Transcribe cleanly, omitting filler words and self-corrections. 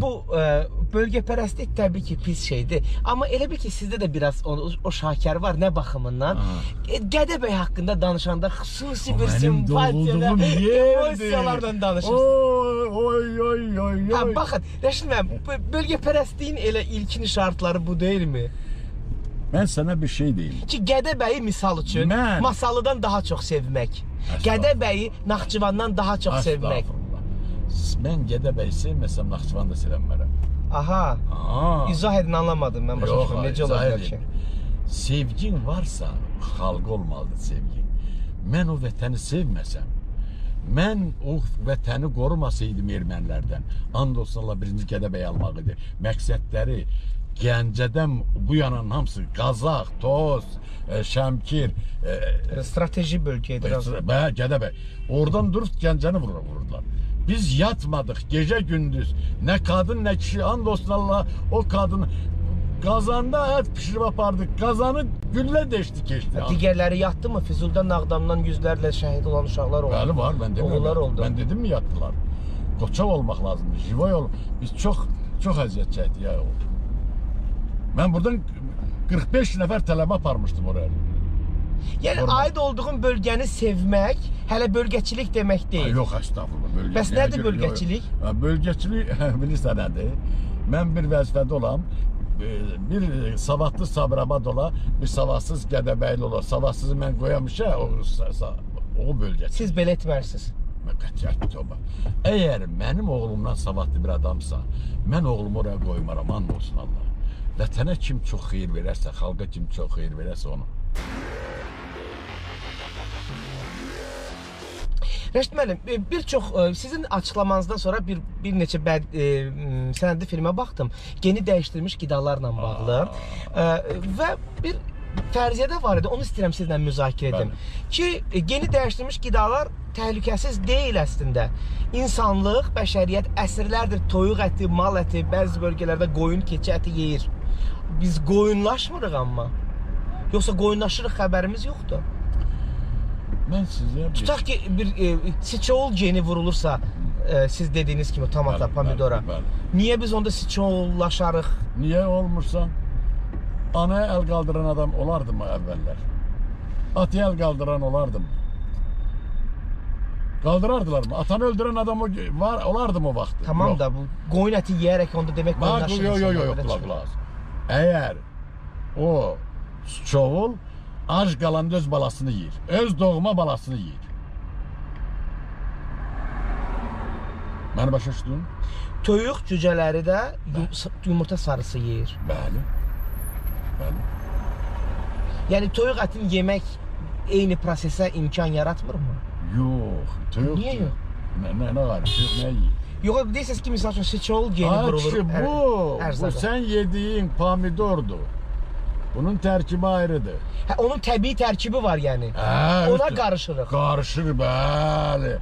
bu bölgepərəstlik təbii ki pis şeydir. Amma elə bil ki sizdə də biraz o şakər var nə baxımından. Gədəbəy haqqında danışanda xüsusi bir simpatiya, emosiyalardan danışırsınız. Oy. Baxın, Rəşid müəllim, bölgepərəstliyin elə ilkin şartları bu deyilmi? Mən sənə bir şey deyim. Ki Gədəbəyi misal üçün Masallıdan daha çox sevmək. Gədəbəyi Naxçıvandan daha çox sevmək. Mən Gədəbəyi sevməsəm Naxçıvan da sevmərəm. Aha. İzah edin, anlamadım mən başa düşürəm. Necə ola bilər ki? Sevgin varsa xalq olmalıdır sevgin. Mən o vətəni sevməsəm, mən o vətəni qorumasaydım ermənilərdən, and olsun Allah birinci Gədəbəyi almaq idi. Məqsədləri Gəncədən bu yanan hamısı Qazaq, Toz, Şəmkir, strateji bölgə idi. Gədəbəy. Oradan durub Gəncəni vururdular. Biz yatmadıq gecə gündüz. Nə qadın nə kişi, and olsun Allah o kadını Qazanda ət pişirib apardıq. Qazanı güllə deşdi keçdi. Digərləri yatdı mı? Füzuldan, Ağdamdan yüzlərlə şəhid olan uşaqlar oldu. Bəli var, mən demiyorum. Ben dedim mi yattılar? Qoçaq olmaq lazımdır, jivoy olub. Biz çox əziyyət çəkdik ya. Mən buradan 45 nəfər tələbə aparmışdım oraya. Yəni aid olduğun bölgəni sevmək hələ bölgəçilik demək deyil. Yox, əstəğfurullah. Bəs nədir bölgəçilik? Bölgəçilik bilirsən nədir? Mən bir vəzifədə olam, bir savadlı Sabirabad ola, bir savadsız Gədəbəyli ola. Savadsızı mən qoyamışa o bölgəçilik. Siz belə etmərsiniz. Qətiyyətli oba. Əgər mənim oğlumdan savadlı bir adamsa, mən oğlumu oraya qoymaram, and olsun Allah. Vətənə kim çox xeyir verərsə, xalqa kim çox xeyir verərsə onu. Rəşid müəllim, bir çox sizin açıqlamanızdan sonra bir neçə sənədli filmə baxdım. Geni dəyişdirilmiş qidalarla bağlı və bir fərziyyə də var idi. Onu istəyirəm sizlə müzakirə edim. Ki geni dəyişdirilmiş qidalar təhlükəsiz deyil əslində. İnsanlıq, bəşəriyyət əsrlərdir toyuq əti, mal əti, bəzi bölgələrdə qoyun, keçi əti yeyir. Biz qoyunlaşmırıq amma. Yoxsa qoyunlaşırıq, xəbərimiz yoxdur. Mən sizə tutaq ki bir siçoğul geni vurulursa, siz dediyiniz kimi tomata, pomidora. Niyə biz onda siçoğullaşarıq? Niyə olmursa? Anaya əl qaldıran adam olardı mı əvvəllər? Atıya əl qaldıran olardı mı? Qaldırardılar mı? Atanı öldürən adam olardı mı o vaxtı? Tamam da bu qoyun əti yeyərək onda demək qoyunlaşırıq. Yox. Əgər o siçoğul ac qalanda öz balasını yiyir. Öz doğma balasını yiyir. Məni başa düşdün? Toyuq cücələri də yumurta sarısı yeyir. Bəli. Yəni toyuq ətini yemək eyni prosesə imkan yaratmırmı? Yox. Toyuq. Niyə yox? Nə var? Toyuq nə yiyir? Yox, deyirsiniz ki, misal üçün siçoğul geni vurulur. Bu sən yediyin pomidordur. Bunun tərkibi ayrıdır. Onun təbii tərkibi var yəni. Ona qarışırıq. Qarışır, bəli.